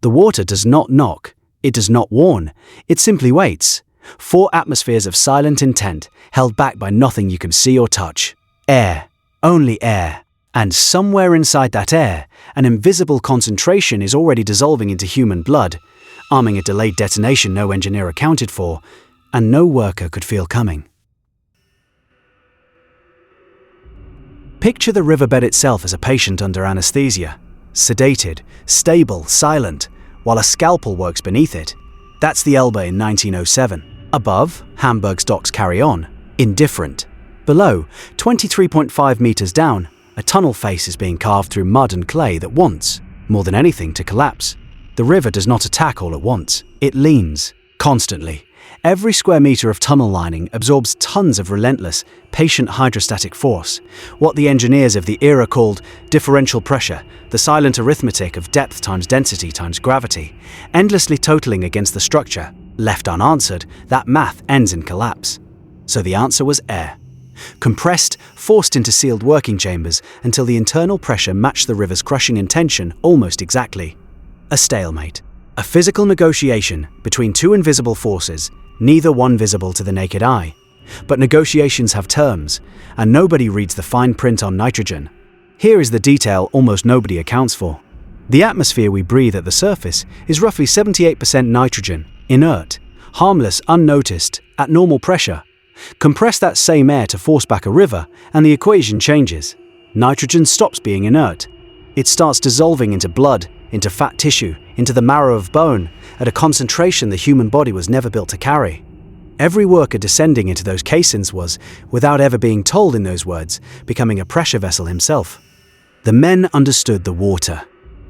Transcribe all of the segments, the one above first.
The water does not knock, it does not warn, it simply waits. 4 atmospheres of silent intent, held back by nothing you can see or touch. Air, only air. And somewhere inside that air, an invisible concentration is already dissolving into human blood, arming a delayed detonation no engineer accounted for, and no worker could feel coming. Picture the riverbed itself as a patient under anesthesia, sedated, stable, silent, while a scalpel works beneath it. That's the Elbe in 1907. Above, Hamburg's docks carry on, indifferent. Below, 23.5 meters down, a tunnel face is being carved through mud and clay that wants, more than anything, to collapse. The river does not attack all at once. It leans, constantly. Every square meter of tunnel lining absorbs tons of relentless, patient hydrostatic force, what the engineers of the era called differential pressure, the silent arithmetic of depth times density times gravity, endlessly totaling against the structure. Left unanswered, that math ends in collapse. So the answer was air. Compressed, forced into sealed working chambers until the internal pressure matched the river's crushing intention almost exactly. A stalemate. A physical negotiation between two invisible forces, neither one visible to the naked eye. But negotiations have terms, and nobody reads the fine print on nitrogen. Here is the detail almost nobody accounts for. The atmosphere we breathe at the surface is roughly 78% nitrogen, inert, harmless, unnoticed, at normal pressure. Compress that same air to force back a river, and the equation changes. Nitrogen stops being inert. It starts dissolving into blood, into fat tissue, into the marrow of bone, at a concentration the human body was never built to carry. Every worker descending into those caissons was, without ever being told in those words, becoming a pressure vessel himself. The men understood the water.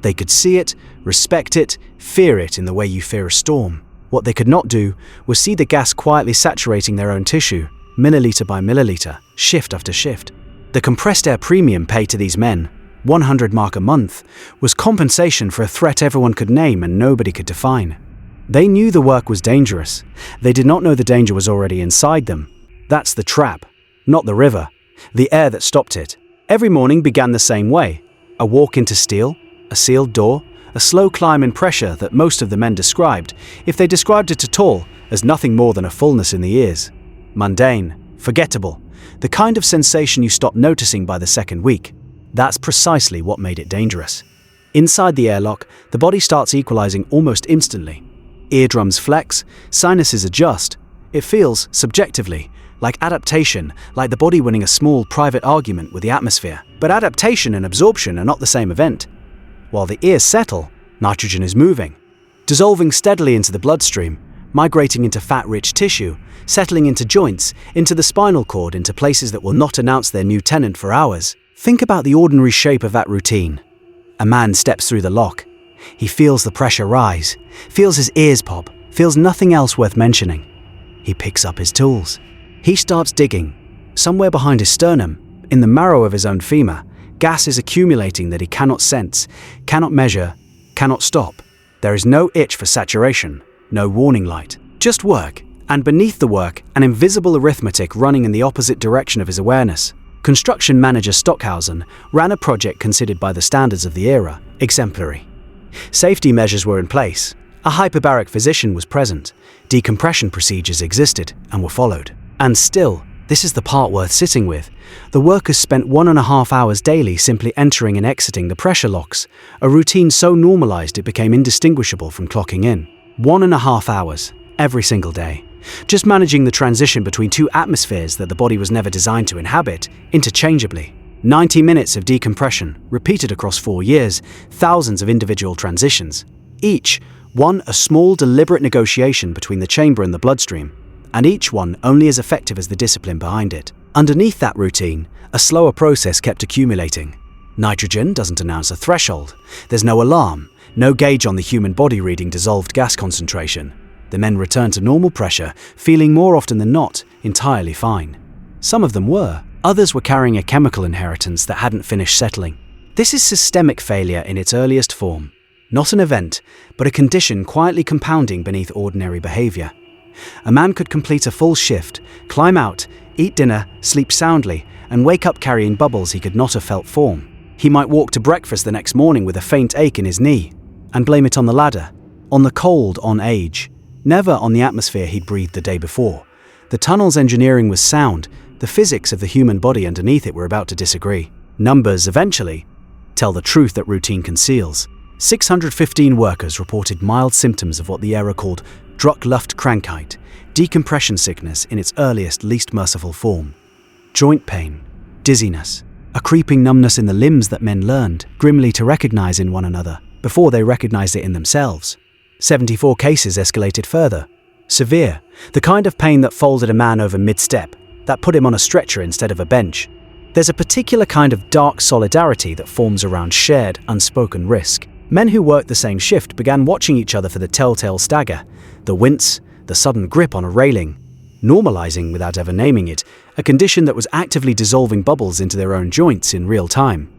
They could see it, respect it, fear it in the way you fear a storm. What they could not do was see the gas quietly saturating their own tissue, milliliter by milliliter, shift after shift. The compressed air premium paid to these men, 100 mark a month, was compensation for a threat everyone could name and nobody could define. They knew the work was dangerous. They did not know the danger was already inside them. That's the trap, not the river, the air that stopped it. Every morning began the same way. A walk into steel, a sealed door, a slow climb in pressure that most of the men described, if they described it at all, as nothing more than a fullness in the ears. Mundane, forgettable, the kind of sensation you stop noticing by the second week. That's precisely what made it dangerous. Inside the airlock, the body starts equalizing almost instantly. Eardrums flex, sinuses adjust. It feels, subjectively, like adaptation, like the body winning a small private argument with the atmosphere. But adaptation and absorption are not the same event. While the ears settle, nitrogen is moving, dissolving steadily into the bloodstream, migrating into fat-rich tissue, settling into joints, into the spinal cord, into places that will not announce their new tenant for hours. Think about the ordinary shape of that routine. A man steps through the lock. He feels the pressure rise, feels his ears pop, feels nothing else worth mentioning. He picks up his tools. He starts digging. Somewhere behind his sternum, in the marrow of his own femur, gas is accumulating that he cannot sense, cannot measure, cannot stop. There is no itch for saturation, no warning light, just work, and beneath the work, an invisible arithmetic running in the opposite direction of his awareness. Construction manager Stockhausen ran a project considered by the standards of the era, exemplary. Safety measures were in place, a hyperbaric physician was present, decompression procedures existed and were followed. And still, this is the part worth sitting with, the workers spent 1.5 hours daily simply entering and exiting the pressure locks, a routine so normalized it became indistinguishable from clocking in. 1.5 hours, every single day. Just managing the transition between two atmospheres that the body was never designed to inhabit, interchangeably. 90 minutes of decompression, repeated across 4 years, thousands of individual transitions. Each one a small, deliberate negotiation between the chamber and the bloodstream, and each one only as effective as the discipline behind it. Underneath that routine, a slower process kept accumulating. Nitrogen doesn't announce a threshold. There's no alarm, no gauge on the human body reading dissolved gas concentration. The men returned to normal pressure, feeling more often than not entirely fine. Some of them were. Others were carrying a chemical inheritance that hadn't finished settling. This is systemic failure in its earliest form. Not an event, but a condition quietly compounding beneath ordinary behavior. A man could complete a full shift, climb out, eat dinner, sleep soundly, and wake up carrying bubbles he could not have felt form. He might walk to breakfast the next morning with a faint ache in his knee. and blame it on the ladder, on the cold, on age, never on the atmosphere he'd breathed the day before. The tunnel's engineering was sound, the physics of the human body underneath it were about to disagree. Numbers, eventually, tell the truth that routine conceals. 615 workers reported mild symptoms of what the era called Druckluftkrankheit, decompression sickness in its earliest, least merciful form. Joint pain, dizziness, a creeping numbness in the limbs that men learned grimly to recognize in one another before they recognized it in themselves. 74 cases escalated further. Severe, the kind of pain that folded a man over mid-step, that put him on a stretcher instead of a bench. There's a particular kind of dark solidarity that forms around shared, unspoken risk. Men who worked the same shift began watching each other for the telltale stagger, the wince, the sudden grip on a railing, normalizing, without ever naming it, a condition that was actively dissolving bubbles into their own joints in real time.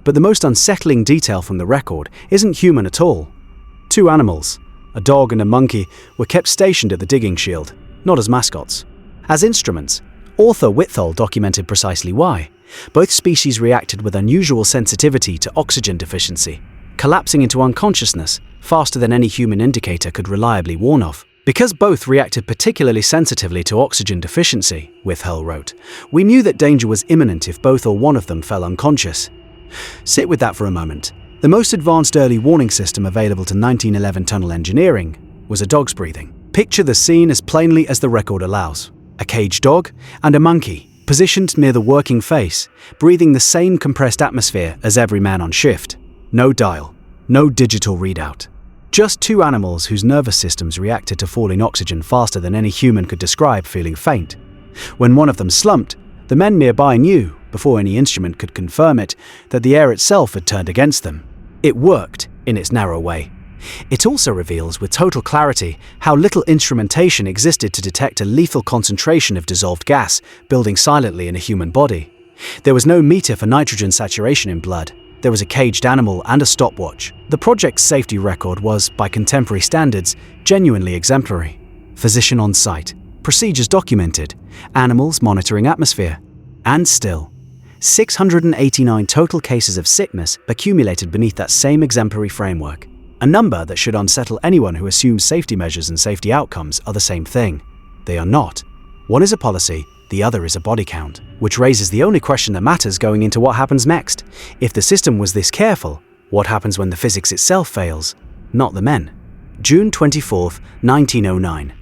But the most unsettling detail from the record isn't human at all. Two animals, a dog and a monkey, were kept stationed at the digging shield, not as mascots. As instruments, author Whitthall documented precisely why. Both species reacted with unusual sensitivity to oxygen deficiency, collapsing into unconsciousness faster than any human indicator could reliably warn of. Because both reacted particularly sensitively to oxygen deficiency, Whitthall wrote, we knew that danger was imminent if both or one of them fell unconscious. Sit with that for a moment. The most advanced early warning system available to 1911 tunnel engineering was a dog's breathing. Picture the scene as plainly as the record allows. A caged dog and a monkey, positioned near the working face, breathing the same compressed atmosphere as every man on shift. No dial, no digital readout. Just two animals whose nervous systems reacted to falling oxygen faster than any human could describe feeling faint. When one of them slumped, the men nearby knew, before any instrument could confirm it, that the air itself had turned against them. It worked, in its narrow way. It also reveals with total clarity how little instrumentation existed to detect a lethal concentration of dissolved gas building silently in a human body. There was no meter for nitrogen saturation in blood. There was a caged animal and a stopwatch. The project's safety record was, by contemporary standards, genuinely exemplary. Physician on site, procedures documented, animals monitoring atmosphere. And still, 689 total cases of sickness accumulated beneath that same exemplary framework. A number that should unsettle anyone who assumes safety measures and safety outcomes are the same thing. They are not. One is a policy, the other is a body count, which raises the only question that matters going into what happens next. If the system was this careful, what happens when the physics itself fails? Not the men. June 24, 1909.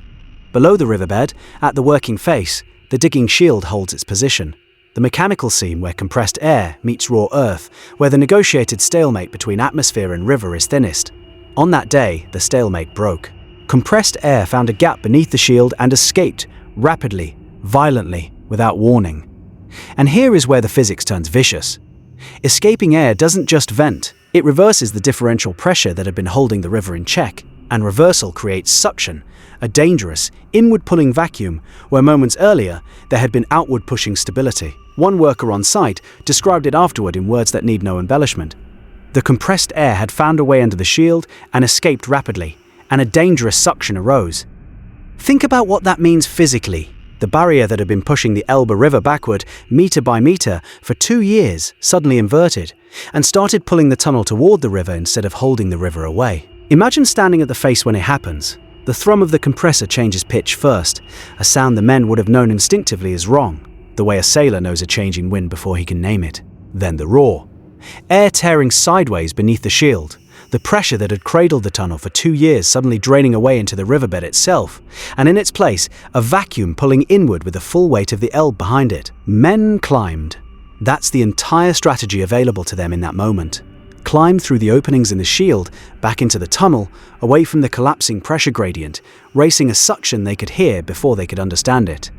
Below the riverbed, at the working face, the digging shield holds its position. The mechanical seam where compressed air meets raw earth, where the negotiated stalemate between atmosphere and river is thinnest. On that day, the stalemate broke. Compressed air found a gap beneath the shield and escaped, rapidly, violently, without warning. And here is where the physics turns vicious. Escaping air doesn't just vent, it reverses the differential pressure that had been holding the river in check, and reversal creates suction, a dangerous, inward-pulling vacuum where moments earlier there had been outward-pushing stability. One worker on site described it afterward in words that need no embellishment. The compressed air had found a way under the shield and escaped rapidly, and a dangerous suction arose. Think about what that means physically. The barrier that had been pushing the Elbe River backward, meter by meter, for 2 years, suddenly inverted, and started pulling the tunnel toward the river instead of holding the river away. Imagine standing at the face when it happens. The thrum of the compressor changes pitch first, a sound the men would have known instinctively is wrong, the way a sailor knows a changing wind before he can name it. Then the roar. Air tearing sideways beneath the shield, the pressure that had cradled the tunnel for 2 years suddenly draining away into the riverbed itself, and in its place, a vacuum pulling inward with the full weight of the Elbe behind it. Men climbed. That's the entire strategy available to them in that moment. Climb through the openings in the shield, back into the tunnel, away from the collapsing pressure gradient, racing a suction they could hear before they could understand it.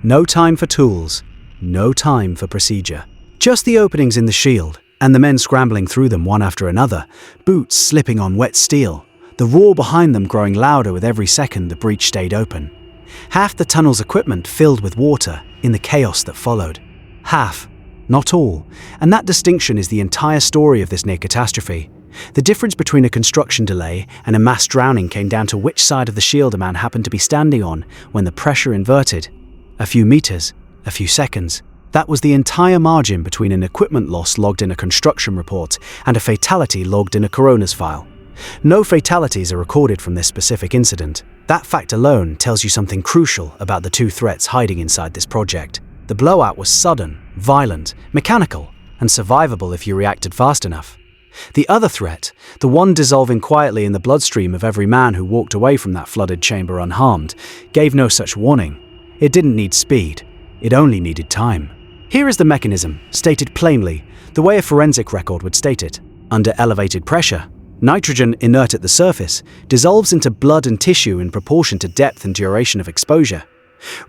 No time for tools, no time for procedure. Just the openings in the shield, and the men scrambling through them one after another, boots slipping on wet steel, the roar behind them growing louder with every second the breach stayed open. Half the tunnel's equipment filled with water in the chaos that followed. Half, not all, and that distinction is the entire story of this near catastrophe. The difference between a construction delay and a mass drowning came down to which side of the shield a man happened to be standing on when the pressure inverted. A few meters, a few seconds. That was the entire margin between an equipment loss logged in a construction report and a fatality logged in a coroner's file. No fatalities are recorded from this specific incident. That fact alone tells you something crucial about the two threats hiding inside this project. The blowout was sudden, violent, mechanical, and survivable if you reacted fast enough. The other threat, the one dissolving quietly in the bloodstream of every man who walked away from that flooded chamber unharmed, gave no such warning. It didn't need speed, it only needed time. Here is the mechanism, stated plainly, the way a forensic record would state it. Under elevated pressure, nitrogen inert at the surface dissolves into blood and tissue in proportion to depth and duration of exposure.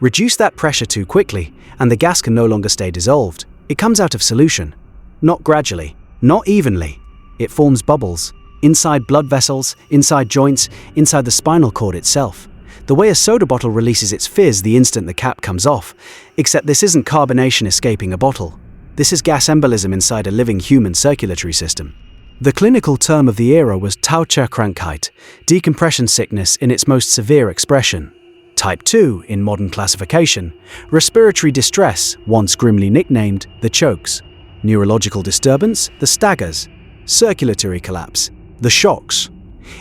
Reduce that pressure too quickly, and the gas can no longer stay dissolved. It comes out of solution. Not gradually, not evenly. It forms bubbles, inside blood vessels, inside joints, inside the spinal cord itself. The way a soda bottle releases its fizz the instant the cap comes off, except this isn't carbonation escaping a bottle. This is gas embolism inside a living human circulatory system. The clinical term of the era was Taucherkrankheit, decompression sickness in its most severe expression. Type 2 in modern classification, respiratory distress, once grimly nicknamed the chokes, neurological disturbance, the staggers, circulatory collapse, the shocks.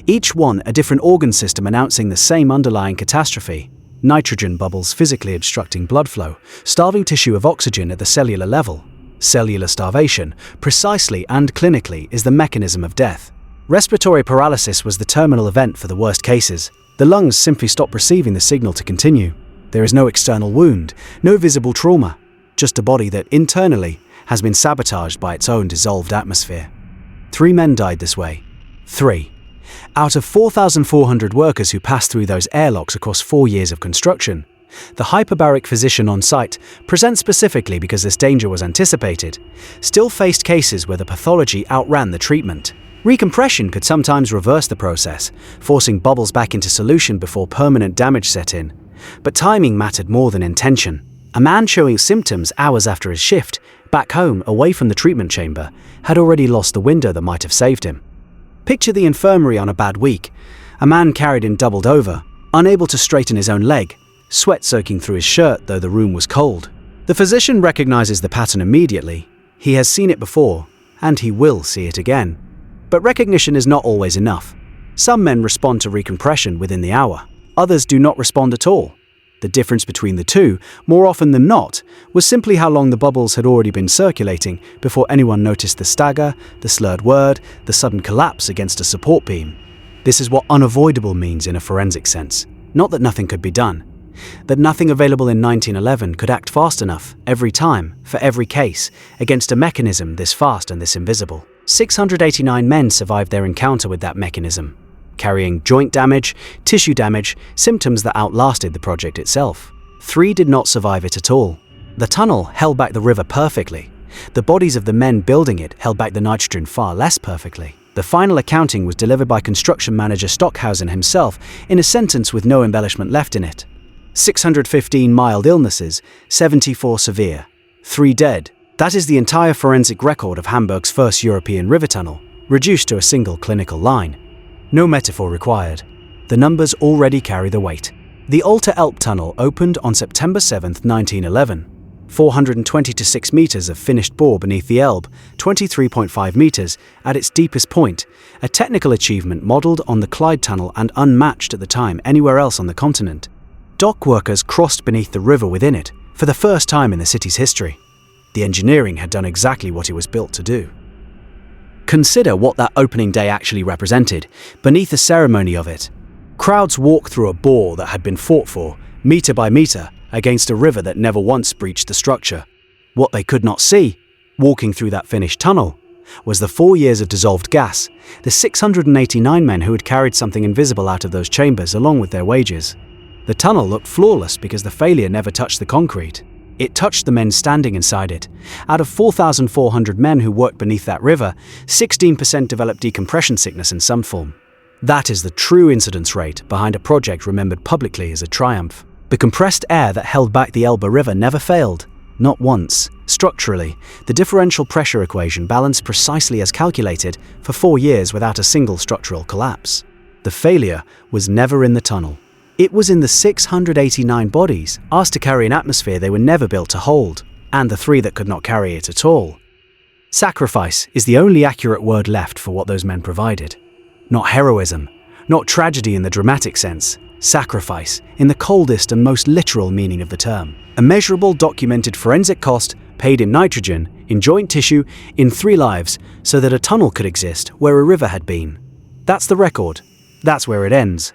Each one a different organ system announcing the same underlying catastrophe. Nitrogen bubbles physically obstructing blood flow, starving tissue of oxygen at the cellular level. Cellular starvation, precisely and clinically, is the mechanism of death. Respiratory paralysis was the terminal event for the worst cases. The lungs simply stop receiving the signal to continue. There is no external wound, no visible trauma, just a body that internally has been sabotaged by its own dissolved atmosphere. 3 men died this way. 3. Out of 4,400 workers who passed through those airlocks across 4 years of construction, the hyperbaric physician on site, present specifically because this danger was anticipated, still faced cases where the pathology outran the treatment. Recompression could sometimes reverse the process, forcing bubbles back into solution before permanent damage set in. But timing mattered more than intention. A man showing symptoms hours after his shift, back home away from the treatment chamber, had already lost the window that might have saved him. Picture the infirmary on a bad week. A man carried in doubled over, unable to straighten his own leg, sweat soaking through his shirt though the room was cold. The physician recognizes the pattern immediately. He has seen it before, and he will see it again. But recognition is not always enough. Some men respond to recompression within the hour. Others do not respond at all. The difference between the two, more often than not, was simply how long the bubbles had already been circulating before anyone noticed the stagger, the slurred word, the sudden collapse against a support beam. This is what unavoidable means in a forensic sense. Not that nothing could be done. That nothing available in 1911 could act fast enough, every time, for every case, against a mechanism this fast and this invisible. 689 men survived their encounter with that mechanism, carrying joint damage, tissue damage, symptoms that outlasted the project itself. 3 did not survive it at all. The tunnel held back the river perfectly. The bodies of the men building it held back the nitrogen far less perfectly. The final accounting was delivered by construction manager Stockhausen himself in a sentence with no embellishment left in it. 615 mild illnesses, 74 severe, 3 dead. That is the entire forensic record of Hamburg's first European river tunnel, reduced to a single clinical line. No metaphor required. The numbers already carry the weight. The Alter Elbtunnel opened on September 7, 1911. 426 meters of finished bore beneath the Elbe, 23.5 meters at its deepest point, a technical achievement modeled on the Clyde Tunnel and unmatched at the time anywhere else on the continent. Dock workers crossed beneath the river within it, for the first time in the city's history. The engineering had done exactly what it was built to do. Consider what that opening day actually represented, beneath the ceremony of it. Crowds walked through a bore that had been fought for, meter by meter, against a river that never once breached the structure. What they could not see, walking through that finished tunnel, was the 4 years of dissolved gas, the 689 men who had carried something invisible out of those chambers along with their wages. The tunnel looked flawless because the failure never touched the concrete. It touched the men standing inside it. Out of 4,400 men who worked beneath that river, 16% developed decompression sickness in some form. That is the true incidence rate behind a project remembered publicly as a triumph. The compressed air that held back the Elbe River never failed, not once. Structurally, the differential pressure equation balanced precisely as calculated for 4 years without a single structural collapse. The failure was never in the tunnel. It was in the 689 bodies asked to carry an atmosphere they were never built to hold, and the 3 that could not carry it at all. Sacrifice is the only accurate word left for what those men provided. Not heroism, not tragedy in the dramatic sense, sacrifice in the coldest and most literal meaning of the term. Immeasurable documented forensic cost paid in nitrogen, in joint tissue, in 3 lives, so that a tunnel could exist where a river had been. That's the record. That's where it ends.